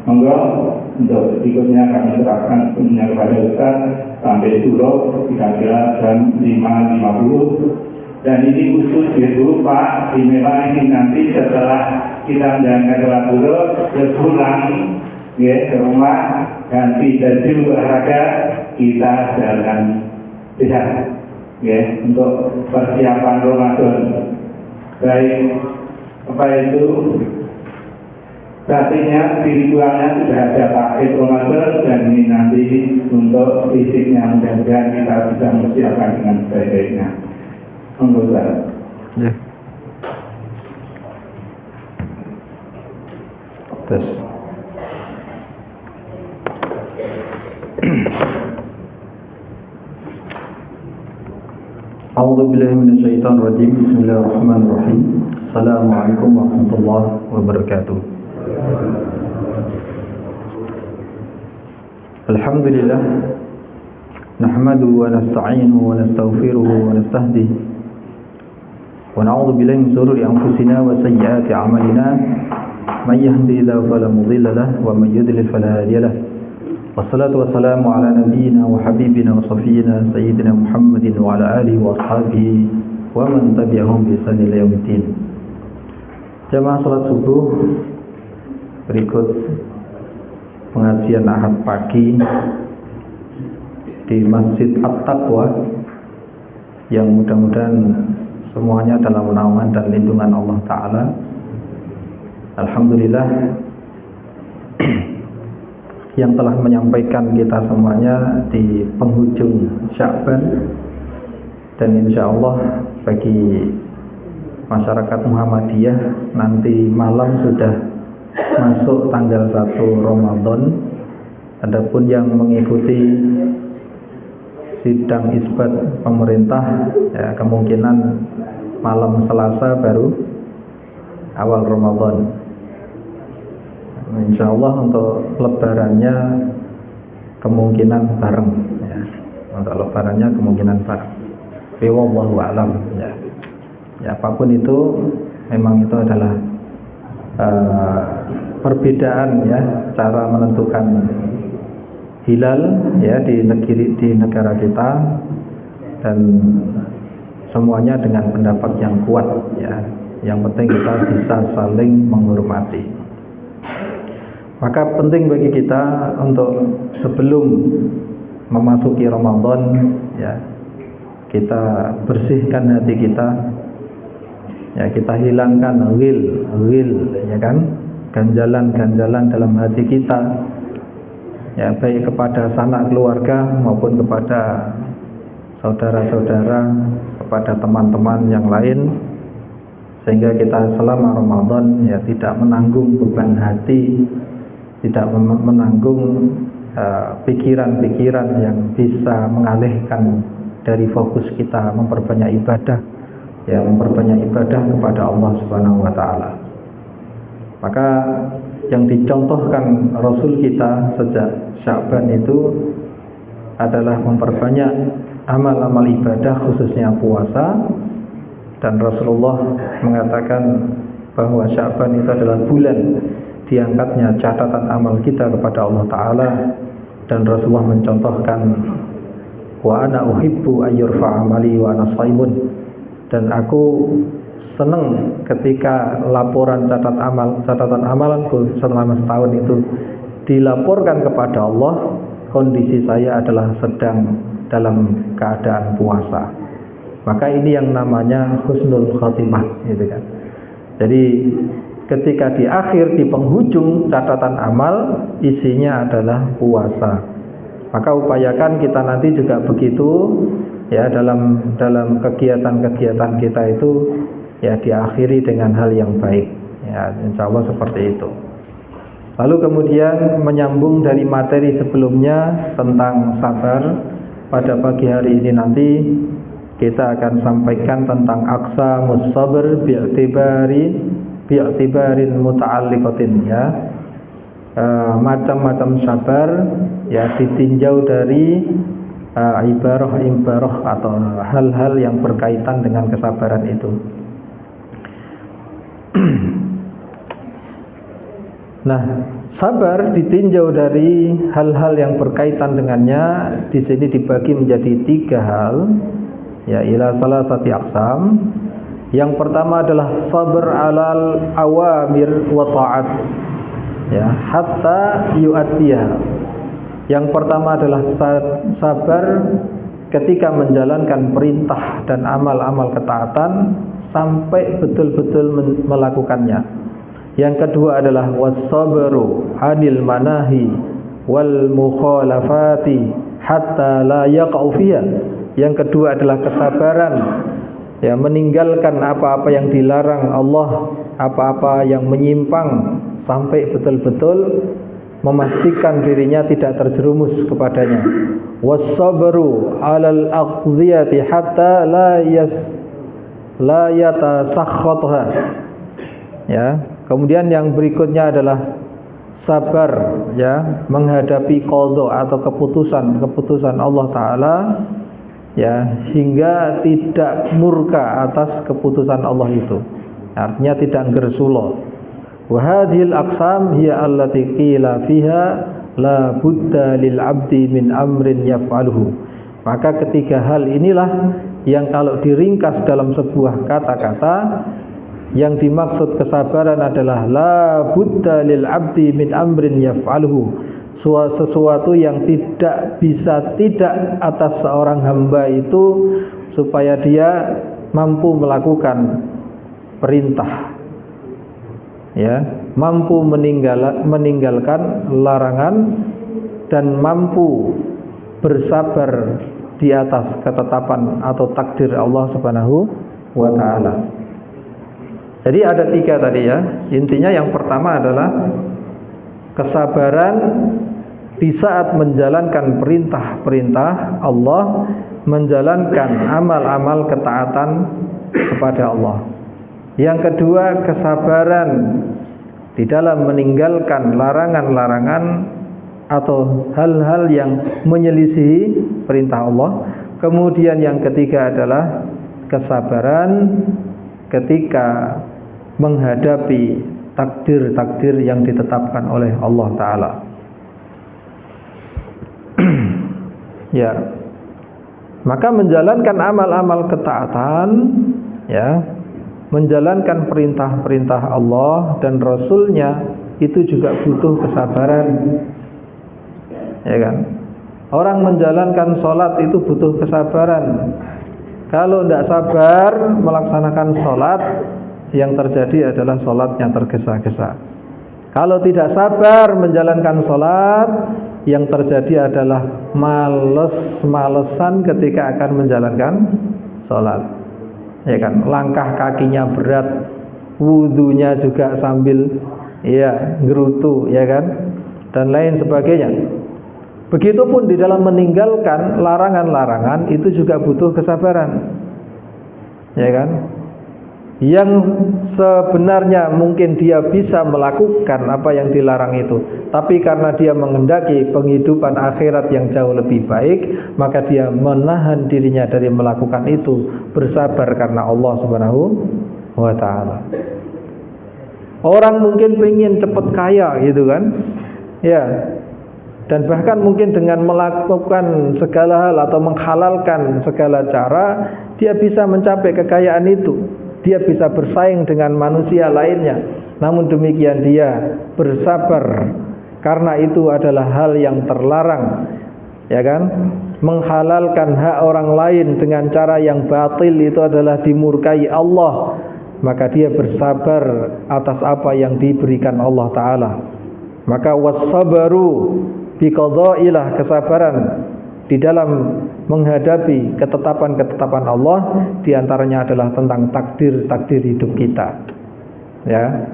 Monggo untuk berikutnya kami serahkan sepenuhnya kepada Ustaz sampai suruh kira-kira jam 5.50. Dan ini khusus gitu Pak, istimewa ini nanti setelah kita menjalankan sholat suruh terus pulang ya, ke rumah, ganti baju olahraga, kita jalan sehat ya, untuk persiapan Ramadan. Baik, apa itu? Artinya spiritualnya sudah ada paket Ramadan, dan ini nanti untuk fisiknya mudah-mudahan kita bisa mempersiapkan dengan sebaik-baiknya. Monggo Ustaz. Ya. Tes. A'udzu billahi minasyaitonir rajim. Bismillahirrahmanirrahim. Assalamualaikum warahmatullahi wabarakatuh. Alhamdulillah nahmaduhu wa nasta'inuhu wa nastaghfiruhu wa nastahdihi wa na'udzu billahi min shururi anfusina wa sayyiati a'malina may yahdihillahu fala mudilla lahu wa may yudlil fala hadiya lahu. Wassalatu wassalamu ala nabiyyina wa habibina wa safiyyina sayyidina Muhammadin wa ala alihi wa ashabihi wa man tabi'ahum bi ihsan ila yaumiddin. Jamaah salat subuh, berikut pengajian Ahad pagi di Masjid At-Taqwa yang mudah-mudahan semuanya dalam naungan dan lindungan Allah Ta'ala. Alhamdulillah yang telah menyampaikan kita semuanya di penghujung Sya'ban, dan insya Allah bagi masyarakat Muhammadiyah nanti malam sudah masuk tanggal 1 Ramadan. Adapun yang mengikuti sidang isbat pemerintah ya, kemungkinan malam Selasa baru awal Ramadan. Insya Allah untuk lebarannya kemungkinan bareng ya. Untuk lebarannya kemungkinan bareng. Wallahu a'lam ya. Ya, apapun itu memang itu adalah perbedaan ya cara menentukan hilal ya di negara kita, dan semuanya dengan pendapat yang kuat ya. Yang penting kita bisa saling menghormati. Maka penting bagi kita untuk sebelum memasuki Ramadan ya, kita bersihkan hati kita ya, kita hilangkan ghil ya kan, ganjalan dalam hati kita ya, baik kepada sanak keluarga maupun kepada saudara-saudara, kepada teman-teman yang lain, sehingga kita selama Ramadan ya tidak menanggung beban hati, tidak menanggung pikiran-pikiran yang bisa mengalihkan dari fokus kita memperbanyak ibadah ya, memperbanyak ibadah kepada Allah Subhanahu wa taala. Maka yang dicontohkan Rasul kita sejak Sya'ban itu adalah memperbanyak amal-amal ibadah, khususnya puasa. Dan Rasulullah mengatakan bahwa Sya'ban itu adalah bulan diangkatnya catatan amal kita kepada Allah Ta'ala. Dan Rasulullah mencontohkan, wa ana uhibbu ayyurfa amali wa ana shaimun, dan aku senang ketika laporan catatan amalanku selama setahun itu dilaporkan kepada Allah, kondisi saya adalah sedang dalam keadaan puasa. Maka ini yang namanya husnul khotimah gitu kan. Jadi ketika di akhir, di penghujung catatan amal isinya adalah puasa, maka upayakan kita nanti juga begitu ya, dalam kegiatan-kegiatan kita itu ya diakhiri dengan hal yang baik ya, insya Allah seperti itu. Lalu kemudian menyambung dari materi sebelumnya tentang sabar, pada pagi hari ini nanti kita akan sampaikan tentang aqsamus sabr bi'tibarin muta'alliqatin ya, macam-macam sabar ya ditinjau dari ibarah atau hal-hal yang berkaitan dengan kesabaran itu. Nah, sabar ditinjau dari hal-hal yang berkaitan dengannya. Di sini dibagi menjadi 3 hal, ya, ila salasati aqsam. Yang pertama adalah sabar alal awamir wa ta'at, ya, hatta yu'addiha. Yang pertama adalah sabar ketika menjalankan perintah dan amal-amal ketaatan sampai betul-betul melakukannya. Yang kedua adalah was-sabru 'anil manahi wal mukhalafati hatta la yaqa'u fiha. Yang kedua adalah kesabaran, ya, meninggalkan apa-apa yang dilarang Allah, apa-apa yang menyimpang sampai betul-betul memastikan dirinya tidak terjerumus kepadanya. Was-sabru 'alal aqdhiyati hatta la yatasakhatha. Ya, kemudian yang berikutnya adalah sabar, ya, menghadapi qadha atau keputusan Allah Ta'ala, ya, hingga tidak murka atas keputusan Allah itu, artinya tidak gersulo. Wa hadhil aqsam hiya allati qila fiha la budda lil abdi min amrin yaf'aluhu. Maka ketiga hal inilah yang kalau diringkas dalam sebuah kata-kata, yang dimaksud kesabaran adalah la budda lil abdi min amrin yaf'aluhu, sesuatu yang tidak bisa tidak atas seorang hamba itu supaya dia mampu melakukan perintah, ya, mampu meninggalkan larangan, dan mampu bersabar di atas ketetapan atau takdir Allah Subhanahu wa Ta'ala. Jadi ada 3 tadi, ya. Intinya yang pertama adalah kesabaran di saat menjalankan perintah-perintah Allah, menjalankan amal-amal ketaatan kepada Allah. Yang kedua, kesabaran di dalam meninggalkan larangan-larangan atau hal-hal yang menyelisihi perintah Allah. Kemudian yang ketiga adalah kesabaran ketika menghadapi takdir-takdir yang ditetapkan oleh Allah Ta'ala. Ya, maka menjalankan amal-amal ketaatan, ya, menjalankan perintah-perintah Allah dan Rasulnya itu juga butuh kesabaran, ya kan? Orang menjalankan sholat itu butuh kesabaran. Kalau tidak sabar melaksanakan sholat, yang terjadi adalah sholatnya tergesa-gesa. Kalau tidak sabar menjalankan sholat, yang terjadi adalah males-malesan ketika akan menjalankan sholat, ya kan? Langkah kakinya berat, wudunya juga sambil, ya, gerutu, ya kan, dan lain sebagainya. Begitupun di dalam meninggalkan larangan-larangan itu juga butuh kesabaran, ya kan? Yang sebenarnya mungkin dia bisa melakukan apa yang dilarang itu, tapi karena dia menghendaki penghidupan akhirat yang jauh lebih baik, maka dia menahan dirinya dari melakukan itu, bersabar karena Allah Subhanahu wa Ta'ala. Orang mungkin pengen cepat kaya gitu kan, ya, dan bahkan mungkin dengan melakukan segala hal atau menghalalkan segala cara, dia bisa mencapai kekayaan itu. Dia bisa bersaing dengan manusia lainnya. Namun demikian dia bersabar karena itu adalah hal yang terlarang, ya kan? Menghalalkan hak orang lain dengan cara yang batil itu adalah dimurkai Allah. Maka dia bersabar atas apa yang diberikan Allah Ta'ala. Maka wassabaru biqadha'ilah, kesabaran di dalam menghadapi ketetapan-ketetapan Allah, diantaranya adalah tentang takdir-takdir hidup kita, ya.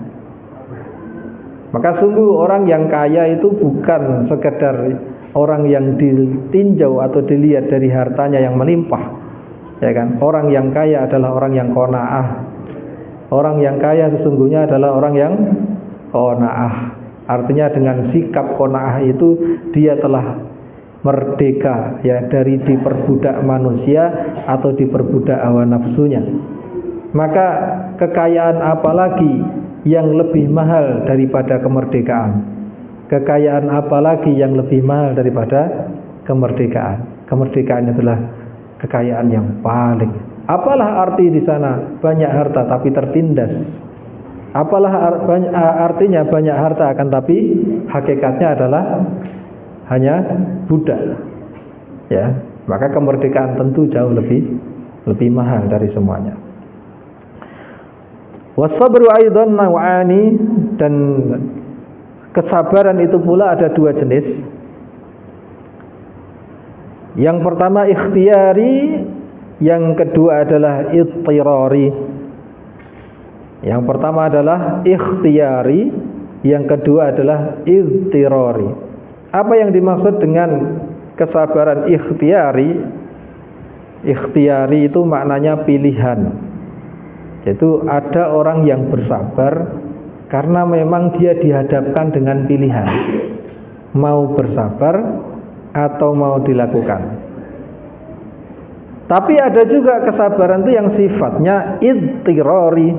Maka sungguh orang yang kaya itu bukan sekedar orang yang ditinjau atau dilihat dari hartanya yang melimpah, ya kan? Orang yang kaya adalah orang yang qanaah. Orang yang kaya sesungguhnya adalah orang yang qanaah. Artinya dengan sikap qanaah itu dia telah merdeka, ya, dari diperbudak manusia atau diperbudak hawa nafsunya. Maka kekayaan apalagi yang lebih mahal daripada kemerdekaan? Kekayaan apa lagi yang lebih mahal daripada kemerdekaan? Kemerdekaan adalah kekayaan yang paling. Apalah arti di sana banyak harta tapi tertindas? Apalah artinya banyak harta akan tapi hakikatnya adalah hanya budak. Ya, maka kemerdekaan tentu jauh lebih mahal dari semuanya. Wasabru aidan naw'ani, dan kesabaran itu pula ada dua jenis. Yang pertama ikhtiyari, yang kedua adalah ittirari. Yang pertama adalah ikhtiyari, yang kedua adalah ittirari. Apa yang dimaksud dengan kesabaran ikhtiyari? Ikhtiyari itu maknanya pilihan. Yaitu ada orang yang bersabar karena memang dia dihadapkan dengan pilihan, mau bersabar atau mau dilakukan. Tapi ada juga kesabaran itu yang sifatnya ittirari,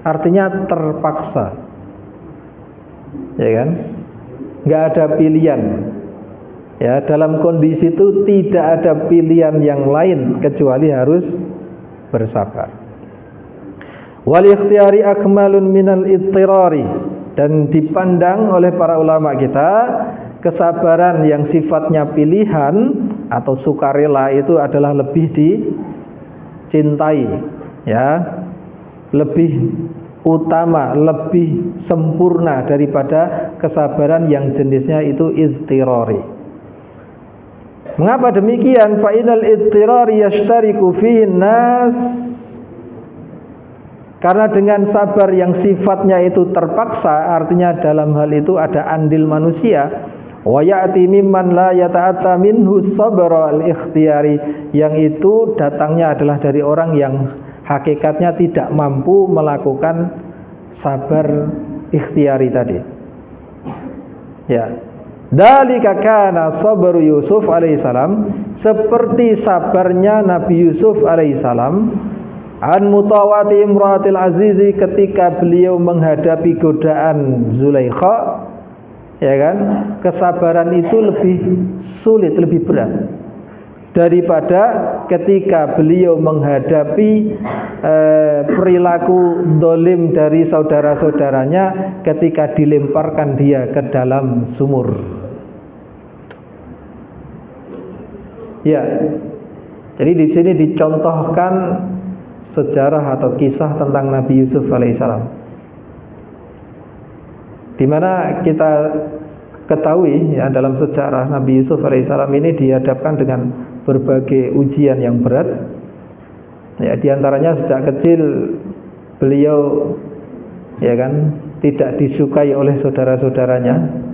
artinya terpaksa, ya kan? Nggak ada pilihan. Ya, dalam kondisi itu tidak ada pilihan yang lain kecuali harus bersabar. Wal ikhtiyari akmalun minal ittirari, dan dipandang oleh para ulama kita kesabaran yang sifatnya pilihan atau sukarela itu adalah lebih dicintai, ya, lebih utama, lebih sempurna daripada kesabaran yang jenisnya itu ittirari. Mengapa demikian? Fa inal ittirari yashtariku fihi nas, karena dengan sabar yang sifatnya itu terpaksa, artinya dalam hal itu ada andil manusia. Wa ya'ti mimman la yata'atta minhu sabra al-ikhtiyari, yang itu datangnya adalah dari orang yang hakikatnya tidak mampu melakukan sabar ikhtiyari tadi. Ya. Dalika kana sabru Yusuf alaihissalam, seperti sabarnya Nabi Yusuf alaihissalam an mutawati imratil azizi, ketika beliau menghadapi godaan Zulaikha, ya kan? Kesabaran itu lebih sulit, lebih berat daripada ketika beliau menghadapi perilaku dolim dari saudara-saudaranya ketika dilemparkan dia ke dalam sumur. Ya, jadi di sini dicontohkan sejarah atau kisah tentang Nabi Yusuf alaihissalam, di mana kita ketahui ya, dalam sejarah Nabi Yusuf alaihissalam ini dihadapkan dengan berbagai ujian yang berat. Ya, diantaranya sejak kecil beliau, ya kan, tidak disukai oleh saudara-saudaranya.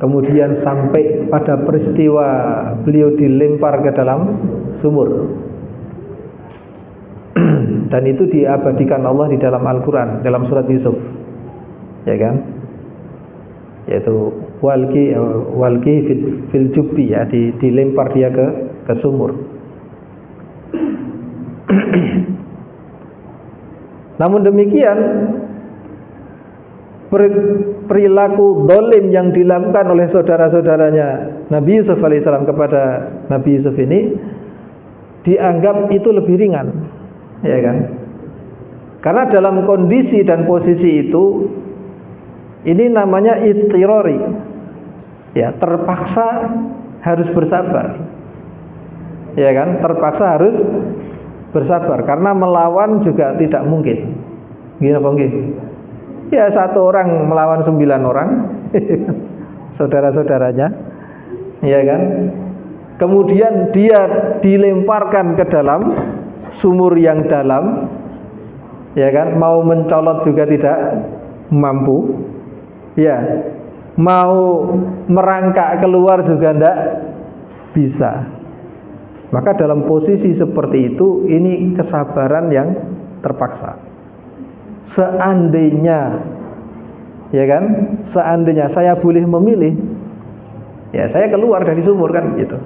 Kemudian sampai pada peristiwa beliau dilempar ke dalam sumur. Dan itu diabadikan Allah di dalam Al-Quran, dalam surat Yusuf, ya kan, yaitu walki fil jubbi, ya, dilempar dia ke sumur. Namun demikian, perilaku dolim yang dilakukan oleh saudara-saudaranya Nabi Yusuf alaihissalam kepada Nabi Yusuf ini dianggap itu lebih ringan, ya kan? Karena dalam kondisi dan posisi itu, ini namanya ittirari, ya, terpaksa harus bersabar, ya kan? Terpaksa harus bersabar karena melawan juga tidak mungkin. Gini apa enggak? Ya, satu orang melawan 9 orang saudara-saudaranya, ya kan? Kemudian dia dilemparkan ke dalam sumur yang dalam, ya kan? Mau mencolot juga tidak mampu, ya. Mau merangkak keluar juga tidak bisa. Maka dalam posisi seperti itu, ini kesabaran yang terpaksa. Seandainya, ya kan, seandainya saya boleh memilih, ya saya keluar dari sumur, kan gitu.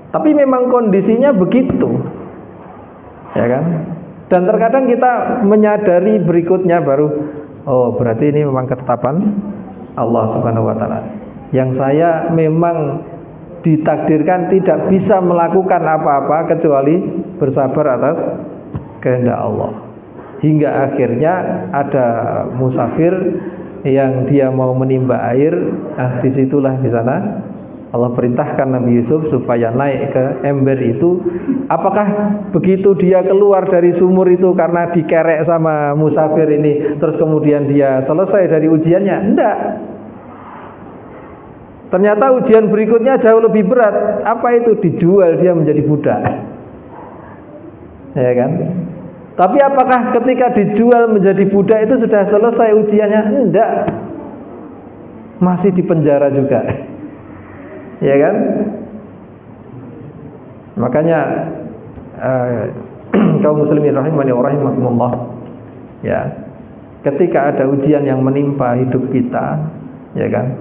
Tapi memang kondisinya begitu, ya kan. Dan terkadang kita menyadari berikutnya baru, oh berarti ini memang ketetapan Allah Subhanahu wa taala. Yang saya memang ditakdirkan tidak bisa melakukan apa-apa kecuali bersabar atas kehendak Allah. Hingga akhirnya ada musafir yang dia mau menimba air, disitulah di sana Allah perintahkan Nabi Yusuf supaya naik ke ember itu. Apakah begitu dia keluar dari sumur itu karena dikerek sama musafir ini, terus kemudian dia selesai dari ujiannya? Enggak. Ternyata ujian berikutnya jauh lebih berat. Apa itu? Dijual dia menjadi budak. Ya kan? Tapi apakah ketika dijual menjadi budak itu sudah selesai ujiannya? Enggak. Masih di penjara juga. Ya kan? Makanya kaum muslimin rahimani wa rahimakumullah, ya, ketika ada ujian yang menimpa hidup kita, ya kan?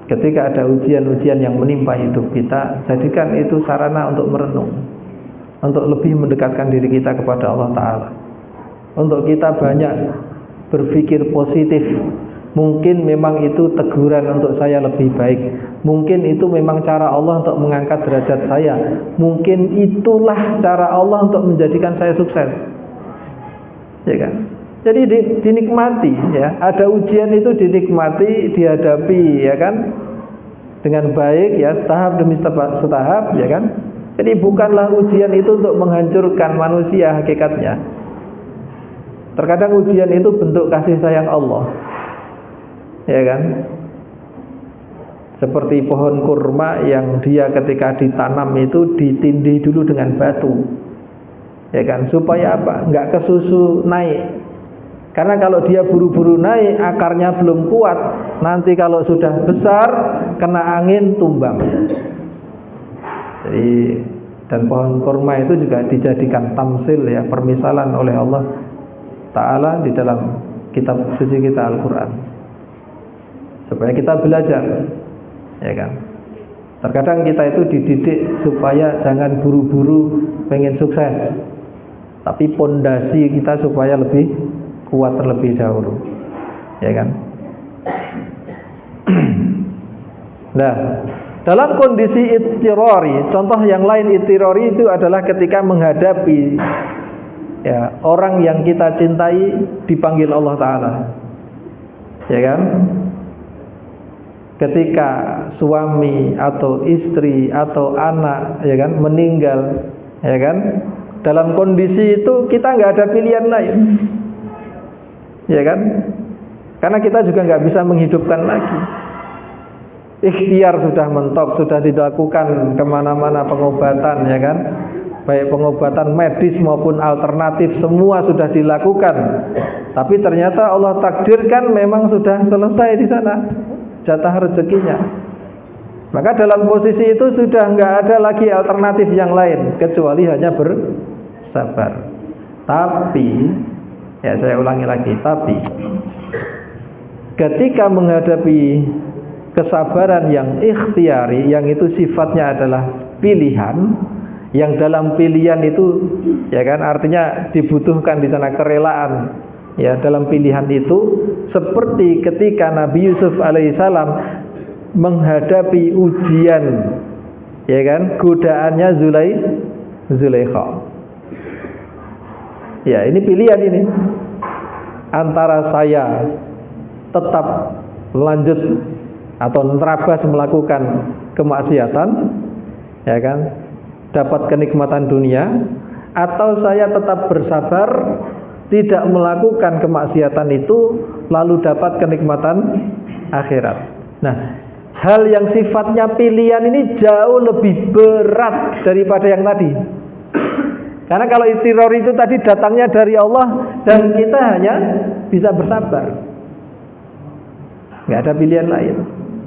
Ketika ada ujian-ujian yang menimpa hidup kita, jadikan itu sarana untuk merenung, untuk lebih mendekatkan diri kita kepada Allah Ta'ala, untuk kita banyak berpikir positif. Mungkin memang itu teguran untuk saya lebih baik. Mungkin itu memang cara Allah untuk mengangkat derajat saya. Mungkin itulah cara Allah untuk menjadikan saya sukses. Ya kan? Jadi dinikmati, ya. Ada ujian itu dinikmati, dihadapi, ya kan? Dengan baik, ya, setahap demi setahap, ya kan? Jadi bukanlah ujian itu untuk menghancurkan manusia hakikatnya. Terkadang ujian itu bentuk kasih sayang Allah. Ya kan? Seperti pohon kurma yang dia ketika ditanam itu ditindih dulu dengan batu. Ya kan? Supaya apa? Enggak kesusu naik. Karena kalau dia buru-buru naik, akarnya belum kuat. Nanti kalau sudah besar, kena angin tumbang. Jadi, dan pohon kurma itu juga dijadikan tamsil, ya, permisalan oleh Allah Ta'ala di dalam kitab suci kita Al-Quran, supaya kita belajar, ya kan? Terkadang kita itu dididik supaya jangan buru-buru pengen sukses, tapi pondasi kita supaya lebih kuat terlebih dahulu, ya kan? Nah, dalam kondisi ittirari, contoh yang lain ittirari itu adalah ketika menghadapi, ya, orang yang kita cintai dipanggil Allah Ta'ala, ya kan? Ketika suami atau istri atau anak, ya kan, meninggal, ya kan, dalam kondisi itu kita nggak ada pilihan lain, ya kan, karena kita juga nggak bisa menghidupkan lagi. Ikhtiar sudah mentok, sudah dilakukan kemana-mana pengobatan, ya kan, baik pengobatan medis maupun alternatif semua sudah dilakukan, tapi ternyata Allah takdirkan memang sudah selesai di sana jatah rezekinya. Maka dalam posisi itu sudah nggak ada lagi alternatif yang lain kecuali hanya bersabar. Tapi, ya saya ulangi lagi, tapi ketika menghadapi kesabaran yang ikhtiari, yang itu sifatnya adalah pilihan, yang dalam pilihan itu, ya kan, artinya dibutuhkan di sana kerelaan. Ya, dalam pilihan itu seperti ketika Nabi Yusuf alaihissalam menghadapi ujian, ya kan, godaannya Zulaikha. Ya, ini pilihan ini. Antara saya tetap lanjut atau nerabas melakukan kemaksiatan, ya kan, dapat kenikmatan dunia, atau saya tetap bersabar tidak melakukan kemaksiatan itu lalu dapat kenikmatan akhirat. Nah, hal yang sifatnya pilihan ini jauh lebih berat daripada yang tadi. Karena kalau ittiror itu tadi datangnya dari Allah dan kita hanya bisa bersabar, nggak ada pilihan lain.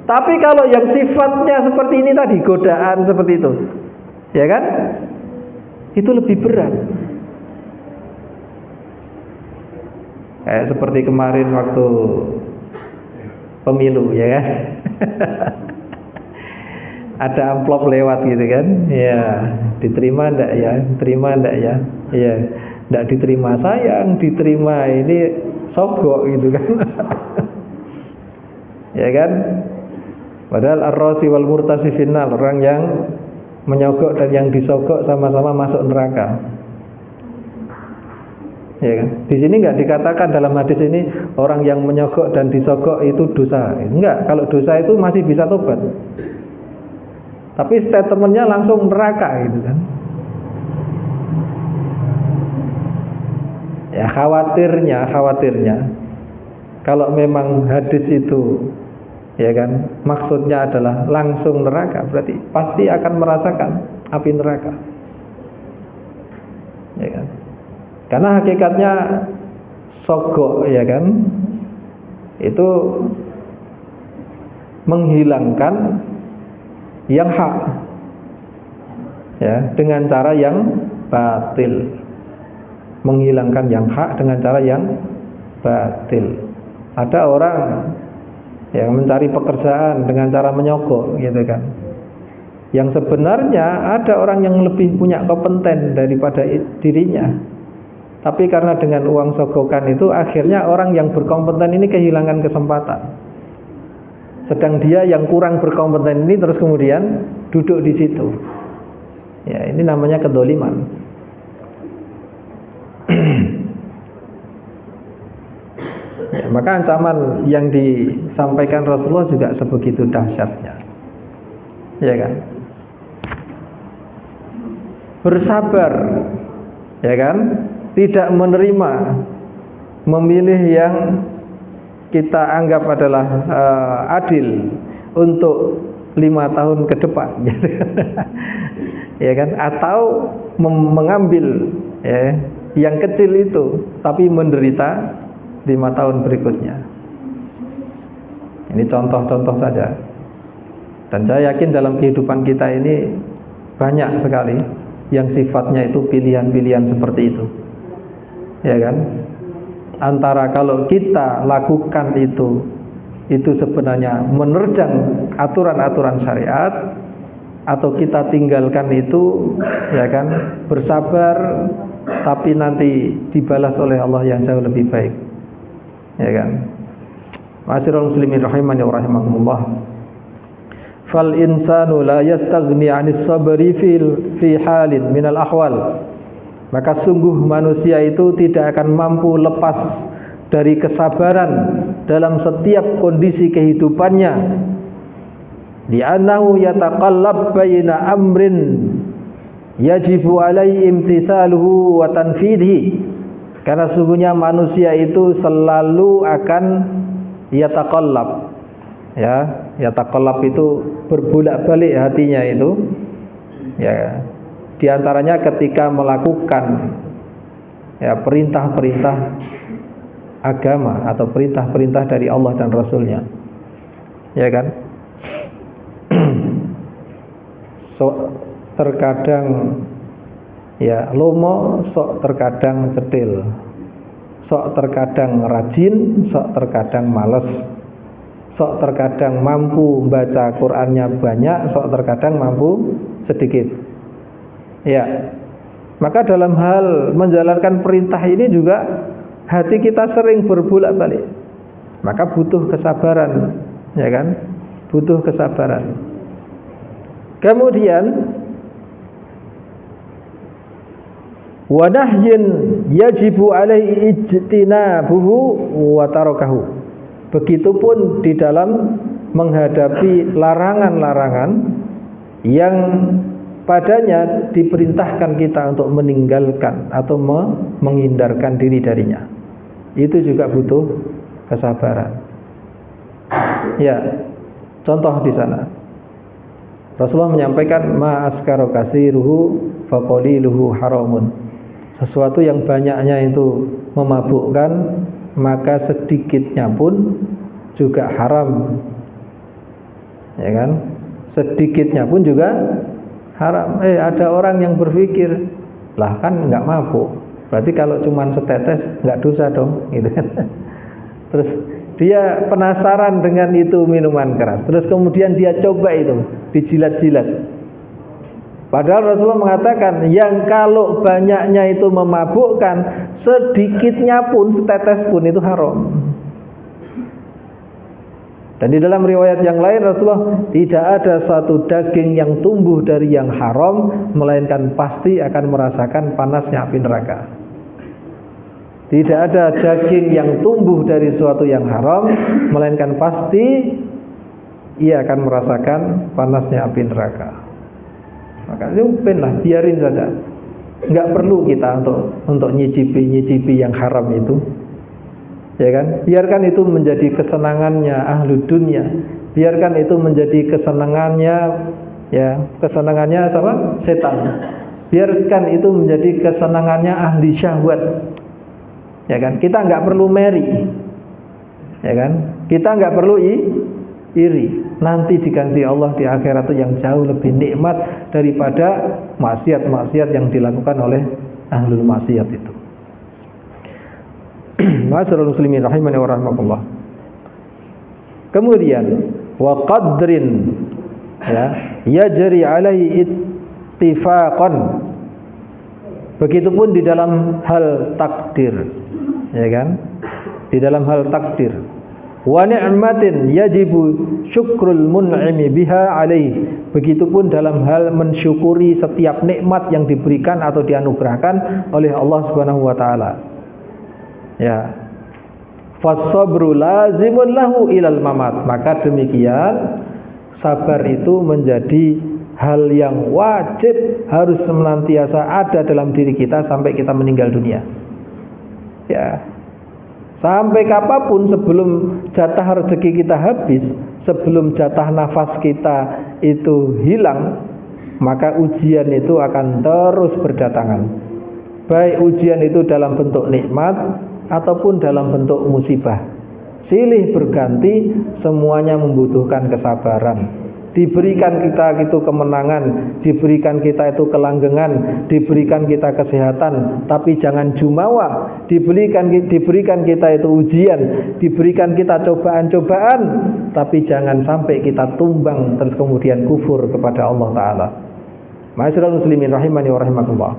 Tapi kalau yang sifatnya seperti ini tadi, godaan seperti itu, ya kan, itu lebih berat. Kayak seperti kemarin waktu pemilu, ya kan. Ada amplop lewat gitu kan, ya, diterima enggak ya, terima enggak ya, ya. Tidak diterima sayang, diterima ini sogok gitu kan. Ya kan? Padahal ar-rasi wal murtasi final, orang yang menyogok dan yang disogok sama-sama masuk neraka. Ya kan? Di sini nggak dikatakan dalam hadis ini orang yang menyogok dan disogok itu dosa. Enggak, kalau dosa itu masih bisa tobat. Tapi statementnya langsung neraka gitu kan. Ya khawatirnya kalau memang hadis itu ya kan maksudnya adalah langsung neraka, berarti pasti akan merasakan api neraka. Ya kan? Karena hakikatnya sogok ya kan itu menghilangkan yang hak ya dengan cara yang batil. Menghilangkan yang hak dengan cara yang batil. Ada orang yang mencari pekerjaan dengan cara menyogok gitu kan. Yang sebenarnya ada orang yang lebih punya kompeten daripada dirinya. Tapi karena dengan uang sogokan itu akhirnya orang yang berkompeten ini kehilangan kesempatan. Sedang dia yang kurang berkompeten ini terus kemudian duduk di situ. Ya, ini namanya kedoliman. Ya, maka ancaman yang disampaikan Rasulullah juga sebegitu dahsyatnya, ya kan? Bersabar, ya kan? Tidak menerima, memilih yang kita anggap adalah adil untuk 5 tahun ke depan, ya kan? Atau mengambil ya, yang kecil itu, tapi menderita 5 tahun berikutnya. Ini contoh-contoh saja. Dan saya yakin dalam kehidupan kita ini banyak sekali yang sifatnya itu pilihan-pilihan seperti itu. Ya kan? Antara kalau kita lakukan itu sebenarnya menerjang aturan-aturan syariat, atau kita tinggalkan itu, ya kan, bersabar, tapi nanti dibalas oleh Allah yang jauh lebih baik. Ya kan? Ma'asyiral muslimin rahimani wa rahimakumullah. Fal insanu la yastaghni 'anis sabri fi halin minal ahwal. Maka sungguh manusia itu tidak akan mampu lepas dari kesabaran dalam setiap kondisi kehidupannya. Li'annahu yataqallab baina amrin yajibu alaihi imtithaluhu wa tanfidhi. Karena sungguhnya manusia itu selalu akan yataqallab. Ya, yataqallab itu berbolak-balik hatinya itu. Ya, di antaranya ketika melakukan ya perintah-perintah agama atau perintah-perintah dari Allah dan Rasulnya, ya kan? Terkadang ya lomo, sok terkadang cetil, sok terkadang rajin, sok terkadang males, sok terkadang mampu baca Qur'annya banyak, sok terkadang mampu sedikit. Ya, maka dalam hal menjalankan perintah ini juga hati kita sering berbolak-balik. Maka butuh kesabaran, ya kan? Butuh kesabaran. Kemudian wa nahyin yajibu alaihi ijtinabuhu wa tarakahu. Begitupun di dalam menghadapi larangan-larangan yang padanya diperintahkan kita untuk meninggalkan atau menghindarkan diri darinya. Itu juga butuh kesabaran. Ya, contoh di sana Rasulullah menyampaikan ma askara kasiruhu faqaliluhu haramun. Sesuatu yang banyaknya itu memabukkan, maka sedikitnya pun juga haram. Ya kan? Sedikitnya pun juga haram. Ada orang yang berpikir, lah kan nggak mabuk, berarti kalau cuma setetes nggak dosa dong, gitu kan? Terus dia penasaran dengan itu minuman keras, terus kemudian dia coba itu, dijilat-jilat. Padahal Rasulullah mengatakan yang kalau banyaknya itu memabukkan, sedikitnya pun, setetes pun itu haram. Dan di dalam riwayat yang lain Rasulullah, tidak ada satu daging yang tumbuh dari yang haram melainkan pasti akan merasakan panasnya api neraka. Tidak ada daging yang tumbuh dari suatu yang haram melainkan pasti ia akan merasakan panasnya api neraka. Maka lah, biarin saja. Nggak perlu kita untuk nyicipi yang haram itu, ya kan? Biarkan itu menjadi kesenangannya ahlu dunia. Biarkan itu menjadi kesenangannya apa? Setan. Biarkan itu menjadi kesenangannya ahli syahwat, ya kan? Kita nggak perlu meri, ya kan? Kita nggak perlu iri. Nanti diganti Allah di akhirat itu yang jauh lebih nikmat daripada maksiat-maksiat yang dilakukan oleh ahlul maksiat itu. Ma'asyiral muslimin rahimani wa rahimakumullah. Kemudian wa qadrin yajri alaihi ittifaqan. Begitupun di dalam hal takdir, ya kan? Di dalam hal takdir. Wa ni'matin yajibu syukrul mun'imi biha alaih. Begitupun dalam hal mensyukuri setiap nikmat yang diberikan atau dianugerahkan oleh Allah Subhanahu wa taala. Ya. Fas-sabru lazimun lahu ilal mamat. Maka demikian sabar itu menjadi hal yang wajib, harus senantiasa ada dalam diri kita sampai kita meninggal dunia. Ya. Sampai kapanpun, sebelum jatah rezeki kita habis, sebelum jatah nafas kita itu hilang, maka ujian itu akan terus berdatangan. Baik ujian itu dalam bentuk nikmat ataupun dalam bentuk musibah. Silih berganti, semuanya membutuhkan kesabaran. Diberikan kita itu kemenangan, diberikan kita itu kelanggengan, diberikan kita kesehatan, tapi jangan jumawa. Diberikan kita itu ujian, diberikan kita cobaan-cobaan, tapi jangan sampai kita tumbang terus kemudian kufur kepada Allah Ta'ala. Ma'asyiral muslimin rahimani wa rahimakumullah.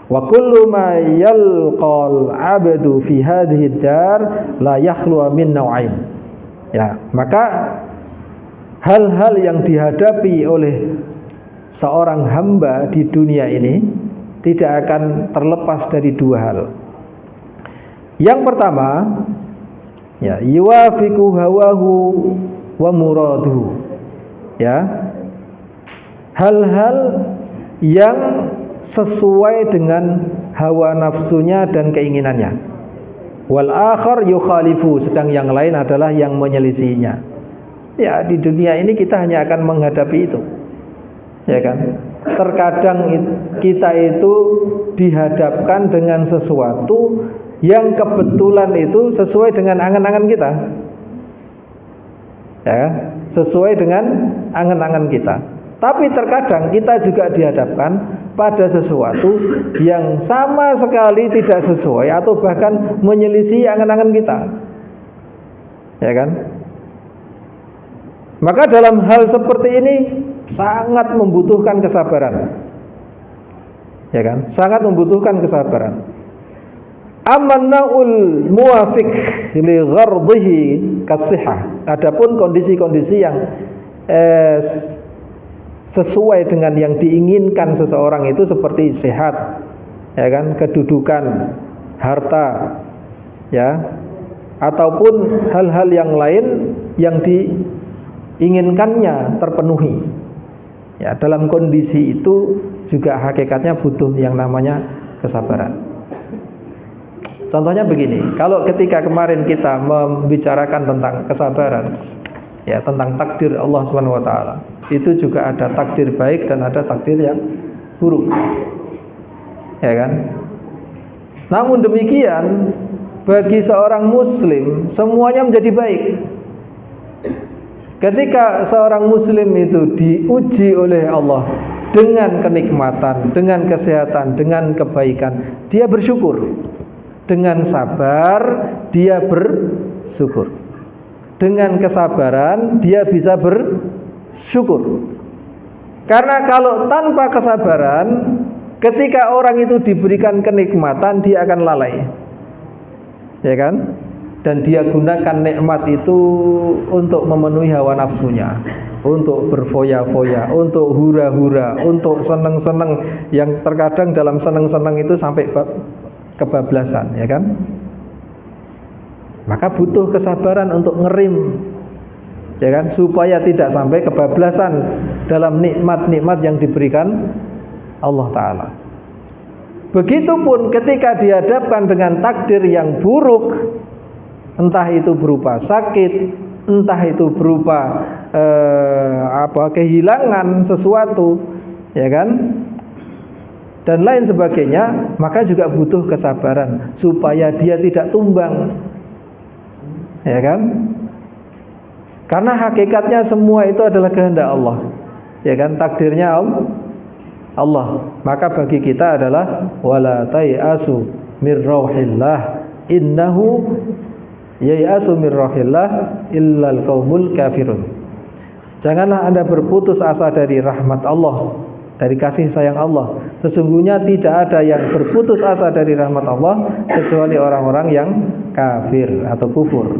Wa kullu ma yalqal 'abdu fi hadhihi dar la yakhlu min naw'ain. Ya, maka hal-hal yang dihadapi oleh seorang hamba di dunia ini tidak akan terlepas dari dua hal. Yang pertama, yuwafiqu hawahu wa muraduhu. Ya. Hal-hal yang sesuai dengan hawa nafsunya dan keinginannya. Wal akhar yukhalifu, sedang yang lain adalah yang menyelisihinya. Ya, di dunia ini kita hanya akan menghadapi itu, ya kan? Terkadang kita itu dihadapkan dengan sesuatu yang kebetulan itu sesuai dengan angan-angan kita, ya, sesuai dengan angan-angan kita. Tapi terkadang kita juga dihadapkan pada sesuatu yang sama sekali tidak sesuai atau bahkan menyelisih angan-angan kita, ya kan? Maka dalam hal seperti ini sangat membutuhkan kesabaran, ya kan? Sangat membutuhkan kesabaran. Amanna'ul muwafiq li ghardhihi kasihah. Adapun kondisi-kondisi yang sesuai dengan yang diinginkan seseorang itu seperti sehat, ya kan? Kedudukan, harta, ya, ataupun hal-hal yang lain yang diinginkannya terpenuhi. Ya, dalam kondisi itu juga hakikatnya butuh yang namanya kesabaran. Contohnya begini, kalau ketika kemarin kita membicarakan tentang kesabaran, ya, tentang takdir Allah Subhanahu wa taala, itu juga ada takdir baik dan ada takdir yang buruk. Ya kan? Namun demikian, bagi seorang muslim semuanya menjadi baik. Ketika seorang muslim itu diuji oleh Allah dengan kenikmatan, dengan kesehatan, dengan kebaikan, dia bersyukur. Dengan sabar dia bersyukur. Dengan kesabaran dia bisa bersyukur. Karena kalau tanpa kesabaran, ketika orang itu diberikan kenikmatan, dia akan lalai, ya kan? Dan dia gunakan nikmat itu untuk memenuhi hawa nafsunya, untuk berfoya-foya, untuk hura-hura, untuk seneng-seneng, yang terkadang dalam seneng-seneng itu sampai kebablasan, ya kan? Maka butuh kesabaran untuk ngerim, ya kan, supaya tidak sampai kebablasan dalam nikmat-nikmat yang diberikan Allah Ta'ala. Begitupun ketika dihadapkan dengan takdir yang buruk, entah itu berupa sakit, entah itu berupa kehilangan sesuatu, ya kan, dan lain sebagainya, maka juga butuh kesabaran supaya dia tidak tumbang, ya kan? Karena hakikatnya semua itu adalah kehendak Allah, ya kan, takdirnya Allah. Maka bagi kita adalah wala tai'asu mir rauhillah innahu yai'asu mir rauhillah illal qaumul kafirun. Janganlah Anda berputus asa dari rahmat Allah, dari kasih sayang Allah. Sesungguhnya tidak ada yang berputus asa dari rahmat Allah kecuali orang-orang yang kafir atau kufur.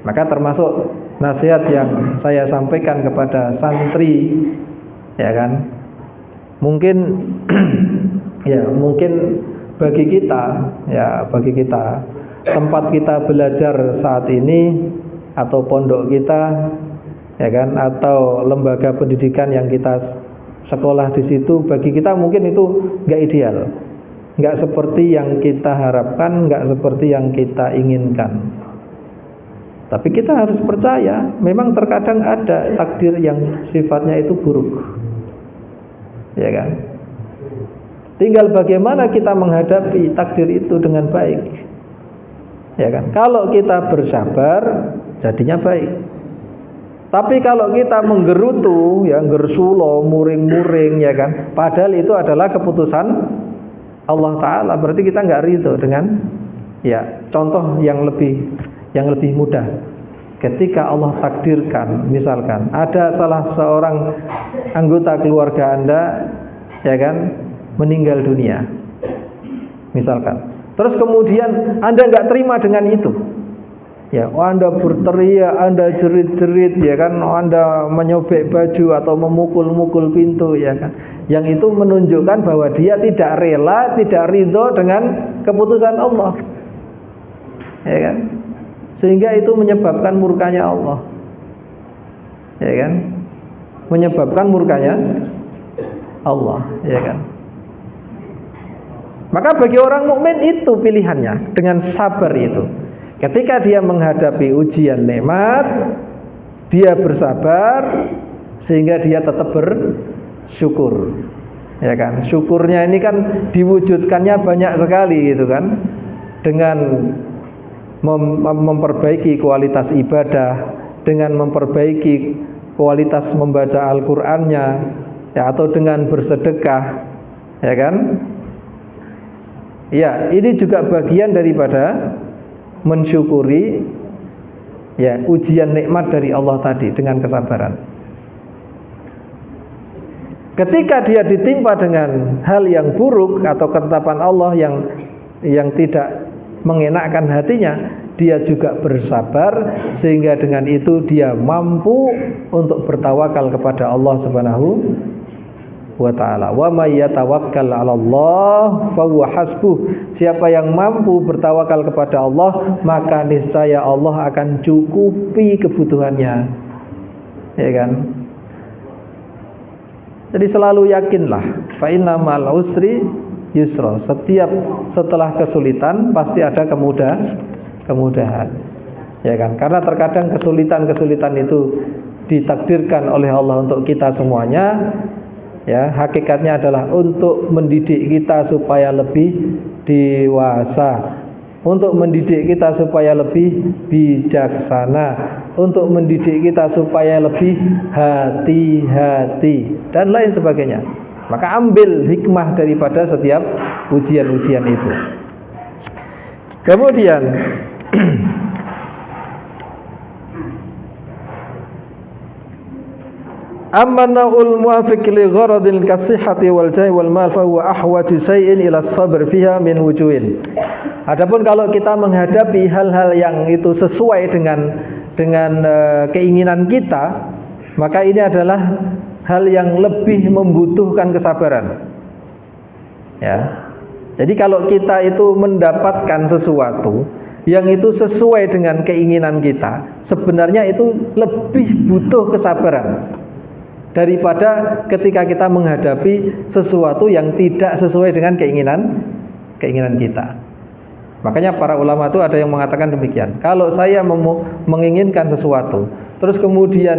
Maka termasuk nasihat yang saya sampaikan kepada santri, ya kan, mungkin ya mungkin bagi kita tempat kita belajar saat ini, atau pondok kita, ya kan, atau lembaga pendidikan yang kita sekolah di situ, bagi kita mungkin itu nggak ideal, nggak seperti yang kita harapkan, nggak seperti yang kita inginkan. Tapi kita harus percaya, memang terkadang ada takdir yang sifatnya itu buruk, ya kan. Tinggal bagaimana kita menghadapi takdir itu dengan baik, ya kan. Kalau kita bersabar, jadinya baik. Tapi kalau kita menggerutu, ya gersulo, muring-muring, ya kan, padahal itu adalah keputusan Allah Ta'ala, berarti kita nggak ridho dengan, ya, contoh yang lebih mudah. Ketika Allah takdirkan, misalkan ada salah seorang anggota keluarga Anda, ya kan, meninggal dunia, misalkan. Terus kemudian Anda nggak terima dengan itu, ya, Anda berteriak, Anda jerit-jerit, ya kan, Anda menyobek baju atau memukul-mukul pintu, ya kan. Yang itu menunjukkan bahwa dia tidak rela, tidak ridho dengan keputusan Allah, ya kan. Sehingga itu menyebabkan murkanya Allah, ya kan, menyebabkan murkanya Allah, ya kan. Maka bagi orang mukmin itu pilihannya, dengan sabar itu. Ketika dia menghadapi ujian nikmat, dia bersabar sehingga dia tetap bersyukur, ya kan. Syukurnya ini kan diwujudkannya banyak sekali, gitu kan, dengan memperbaiki kualitas ibadah, dengan memperbaiki kualitas membaca Al-Qur'annya, ya, atau dengan bersedekah, ya kan. Ya, ini juga bagian daripada mensyukuri, ya, ujian nikmat dari Allah tadi dengan kesabaran. Ketika dia ditimpa dengan hal yang buruk atau ketetapan Allah yang tidak mengenakkan hatinya, dia juga bersabar sehingga dengan itu dia mampu untuk bertawakal kepada Allah Subhanahu wa ta'ala. Wa may yatawakkal 'ala Allah fa huwa hasbuh. Siapa yang mampu bertawakal kepada Allah, maka niscaya Allah akan cukupi kebutuhannya, ya kan. Jadi selalu yakinlah, fa inna ma'al usri yusra. Setelah kesulitan pasti ada kemudahan, ya kan. Karena terkadang kesulitan itu ditakdirkan oleh Allah untuk kita semuanya, ya, hakikatnya adalah untuk mendidik kita supaya lebih dewasa, untuk mendidik kita supaya lebih bijaksana, untuk mendidik kita supaya lebih hati-hati, dan lain sebagainya. Maka ambil hikmah daripada setiap ujian-ujian itu. Kemudian Amma naul muafiq li gharadil kasihhati wal jahi wal mal fa huwa ahwaju syai'in ila sabr fiha min wujuhin. Adapun kalau kita menghadapi hal-hal yang itu sesuai dengan keinginan kita, maka ini adalah hal yang lebih membutuhkan kesabaran. Ya. Jadi kalau kita itu mendapatkan sesuatu yang itu sesuai dengan keinginan kita, sebenarnya itu lebih butuh kesabaran daripada ketika kita menghadapi sesuatu yang tidak sesuai dengan keinginan kita. Makanya para ulama itu ada yang mengatakan demikian. Kalau saya menginginkan sesuatu, terus kemudian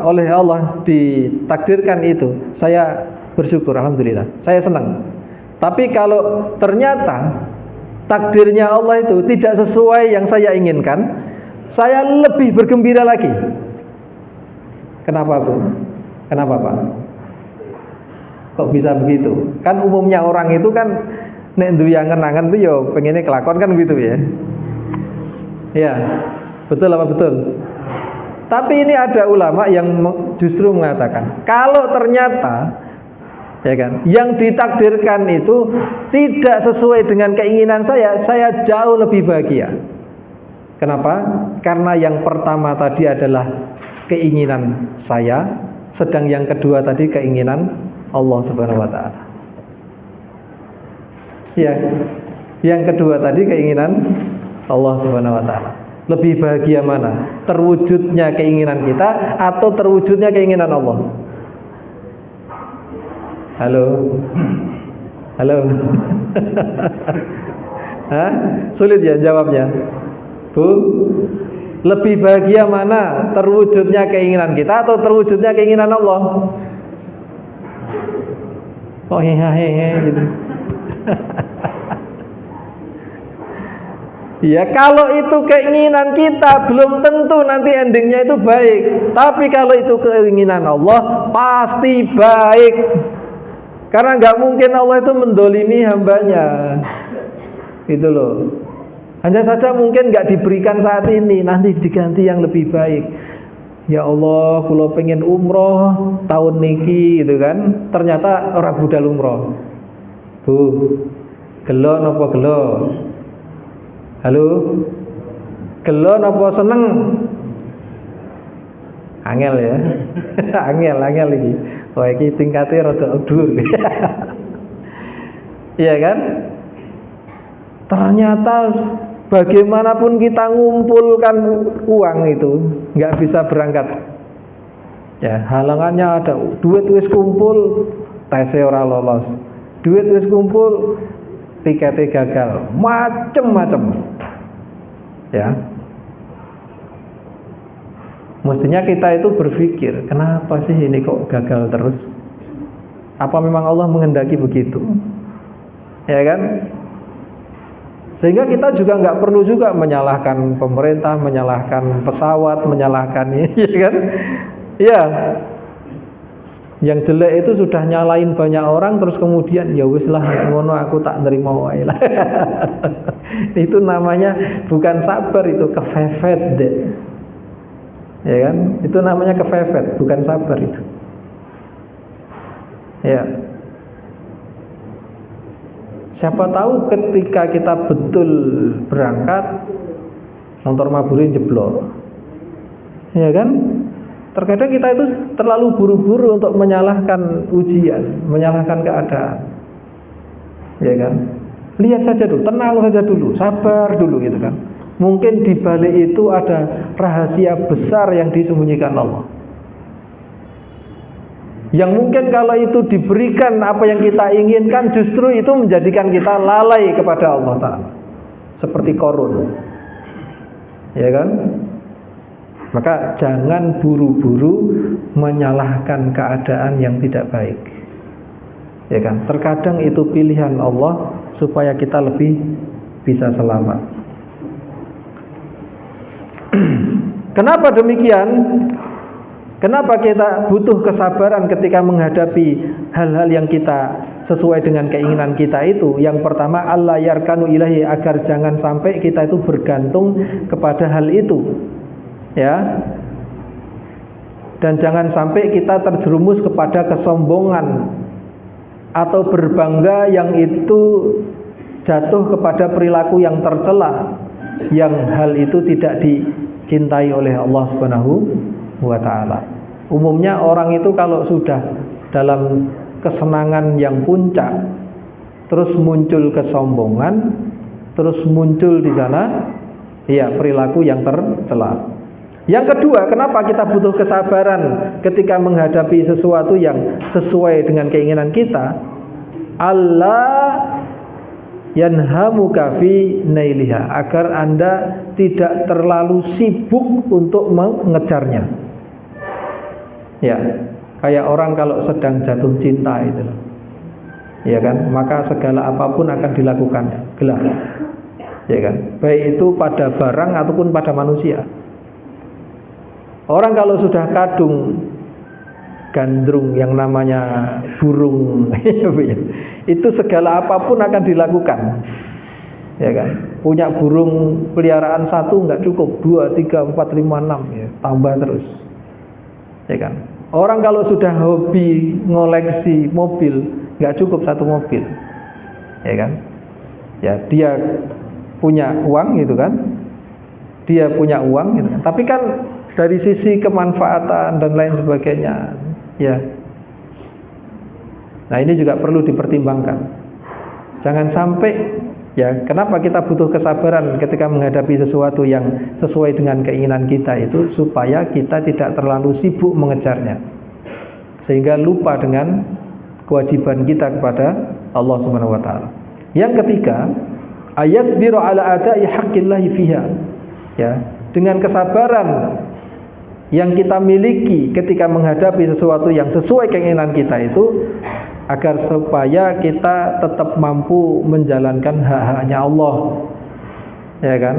oleh Allah ditakdirkan itu, saya bersyukur, alhamdulillah, saya senang. Tapi kalau ternyata takdirnya Allah itu tidak sesuai yang saya inginkan, saya lebih bergembira lagi. Kenapa, Bu? Kenapa, Pak? Kok bisa begitu? Kan umumnya orang itu kan nek nduwe angen-angen tuh ya pengennya kelakon kan gitu ya. Ya, betul apa betul? Tapi ini ada ulama yang justru mengatakan, kalau ternyata ya kan, yang ditakdirkan itu tidak sesuai dengan keinginan saya jauh lebih bahagia. Kenapa? Karena yang pertama tadi adalah keinginan saya, sedang yang kedua tadi keinginan Allah Subhanahu wa taala. Ya, yang kedua tadi keinginan Allah Subhanahu wa taala. Lebih bahagia mana? Terwujudnya keinginan kita atau terwujudnya keinginan Allah? Halo. Halo. Hah? Sulit ya jawabnya, Bu? Lebih bahagia mana? Terwujudnya keinginan kita atau terwujudnya keinginan Allah? Oh hehehe gitu. Ya kalau itu keinginan kita belum tentu nanti endingnya itu baik. Tapi kalau itu keinginan Allah pasti baik. Karena nggak mungkin Allah itu mendolimi hambanya. Gitu loh. Hanya saja mungkin nggak diberikan saat ini, nanti diganti yang lebih baik. Ya Allah, kalau pengen umroh tahun niki gitu kan, ternyata orang budal umroh. Bu, gelo napa gelo? Halo, gelo napa seneng? Angel ya, angel iki. Wah iki tingkatnya rada dhuwur. Iya kan? Ternyata bagaimanapun kita ngumpulkan uang itu nggak bisa berangkat. Ya, halangannya ada. Duit wis kumpul, tesnya ora lolos. Duit wis kumpul, tiketnya gagal. Macem-macem. Ya. Mestinya kita itu berpikir, kenapa sih ini kok gagal terus? Apa memang Allah menghendaki begitu? Ya kan? Sehingga kita juga nggak perlu juga menyalahkan pemerintah, menyalahkan pesawat, menyalahkan ya kan? Ya, yang jelek itu sudah nyalain banyak orang, terus kemudian ya wis lah, ngono aku tak nerima wae lah. Itu namanya bukan sabar, itu kefefet deh. Ya kan? Itu namanya kefefet, bukan sabar itu. Ya. Siapa tahu ketika kita betul berangkat, motor maburin jeblok. Ya kan? Terkadang kita itu terlalu buru-buru untuk menyalahkan ujian, menyalahkan keadaan. Ya kan? Lihat saja dulu, tenang saja dulu, sabar dulu gitu kan. Mungkin di balik itu ada rahasia besar yang disembunyikan Allah. Yang mungkin kalau itu diberikan apa yang kita inginkan, justru itu menjadikan kita lalai kepada Allah Ta'ala. Seperti Qarun. Ya kan? Maka jangan buru-buru menyalahkan keadaan yang tidak baik. Ya kan? Terkadang itu pilihan Allah supaya kita lebih bisa selamat. Kenapa demikian? Kenapa kita butuh kesabaran ketika menghadapi hal-hal yang kita sesuai dengan keinginan kita itu? Yang pertama, Allah yarkanu ilahi, agar jangan sampai kita itu bergantung kepada hal itu. Ya. Dan jangan sampai kita terjerumus kepada kesombongan atau berbangga yang itu jatuh kepada perilaku yang tercela, yang hal itu tidak dicintai oleh Allah Subhanahu wa taala. Umumnya orang itu kalau sudah dalam kesenangan yang puncak, terus muncul kesombongan, terus muncul di sana ya perilaku yang tercela. Yang kedua, kenapa kita butuh kesabaran ketika menghadapi sesuatu yang sesuai dengan keinginan kita? Allah yanhamuka fi nailiha, agar Anda tidak terlalu sibuk untuk mengejarnya. Ya, kayak orang kalau sedang jatuh cinta itu, ya kan, maka segala apapun akan dilakukannya, gelar, ya kan, baik itu pada barang ataupun pada manusia. Orang kalau sudah kadung gandrung yang namanya burung itu segala apapun akan dilakukan, ya kan. Punya burung peliharaan satu nggak cukup, 2, 3, 4, 5, 6 ya, tambah terus, ya kan. Orang kalau sudah hobi ngoleksi mobil nggak cukup satu mobil, ya kan. Ya, dia punya uang gitu kan, dia punya uang gitu kan. Tapi kan dari sisi kemanfaatan dan lain sebagainya, ya. Nah, ini juga perlu dipertimbangkan. Jangan sampai, ya, kenapa kita butuh kesabaran ketika menghadapi sesuatu yang sesuai dengan keinginan kita itu, supaya kita tidak terlalu sibuk mengejarnya, sehingga lupa dengan kewajiban kita kepada Allah Subhanahu wa taala. Yang ketiga, ayasbiru ala ada'i haqqillahi fiha. Ya, dengan kesabaran yang kita miliki ketika menghadapi sesuatu yang sesuai keinginan kita itu, agar supaya kita tetap mampu menjalankan hak-haknya Allah, ya kan.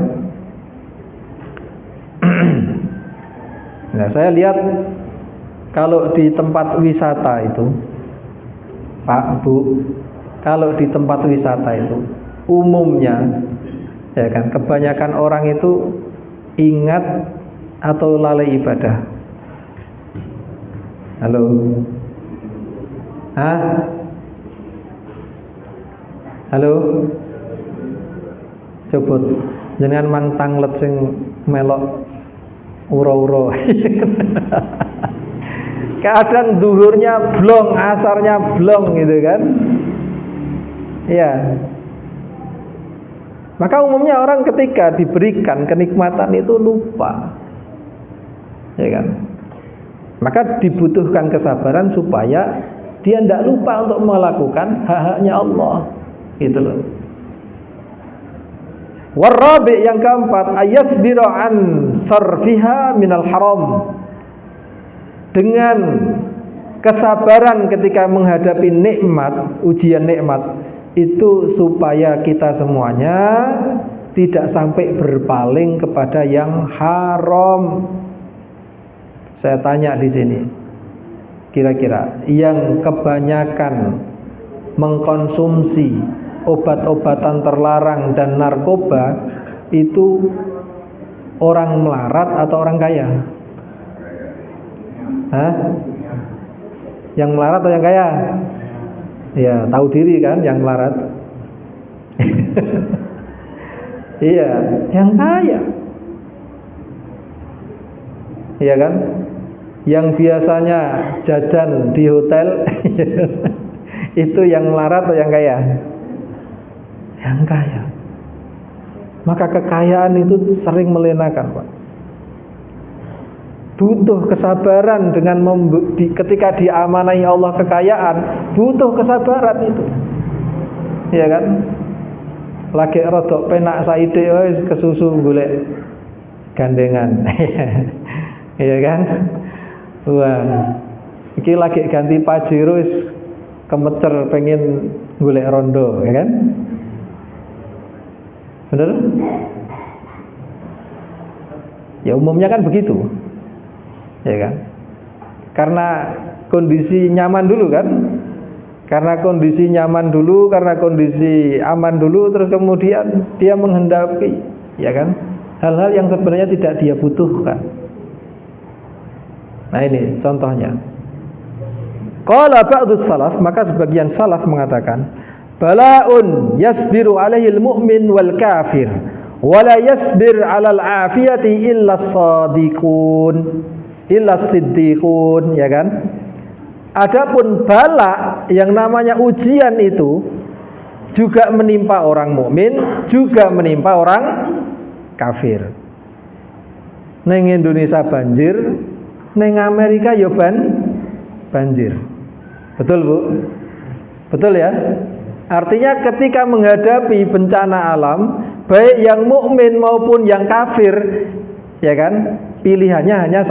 Nah, saya lihat kalau di tempat wisata itu, Pak, Bu, kalau di tempat wisata itu umumnya, ya kan, kebanyakan orang itu ingat atau lalai ibadah. Halo? Hah? Halo? Coba jangan mantang let sing melok uro-uro. Kadang duhurnya blong, asarnya blong gitu kan. Iya. Maka umumnya orang ketika diberikan kenikmatan itu lupa, ya kan. Maka dibutuhkan kesabaran supaya dia tidak lupa untuk melakukan hak-haknya Allah, gitu loh. Warabi, yang keempat, ayasbiru an sarfiha minal haram. Dengan kesabaran ketika menghadapi nikmat, ujian nikmat itu, supaya kita semuanya tidak sampai berpaling kepada yang haram. Saya tanya di sini, kira-kira yang kebanyakan mengkonsumsi obat-obatan terlarang dan narkoba itu orang melarat atau orang kaya? Hah? Yang melarat atau yang kaya? Ya, tahu diri kan yang melarat. Iya, yang kaya. Iya kan? Yang biasanya jajan di hotel itu yang melarat atau yang kaya? Yang kaya. Maka kekayaan itu sering melenakan, Pak. Butuh kesabaran dengan ketika diamanai Allah kekayaan, butuh kesabaran itu, ya kan. Lagi rodok penak saithik wis kesusu golek gandengan. Iya kan. Wah, iki lagi ganti pajero wis kemecer pengen golek rondo, ya kan. Bener? Ya umumnya kan begitu, ya kan. Karena kondisi nyaman dulu kan, karena kondisi nyaman dulu, karena kondisi aman dulu, terus kemudian dia menghendaki, ya kan, hal-hal yang sebenarnya tidak dia butuhkan. Nah ini contohnya. Qala ba'dus salaf, maka sebagian salaf mengatakan, bala'un yasbiru alaihil mu'min wal kafir, wala yasbir alal afiyati illa sadiqun, illa siddiqun, ya kan? Adapun bala yang namanya ujian itu juga menimpa orang mukmin, juga menimpa orang kafir. Neng Indonesia banjir, neng Amerika ya banjir. Betul, Bu? Betul ya? Artinya ketika menghadapi bencana alam, baik yang mukmin maupun yang kafir, ya kan? Pilihannya hanya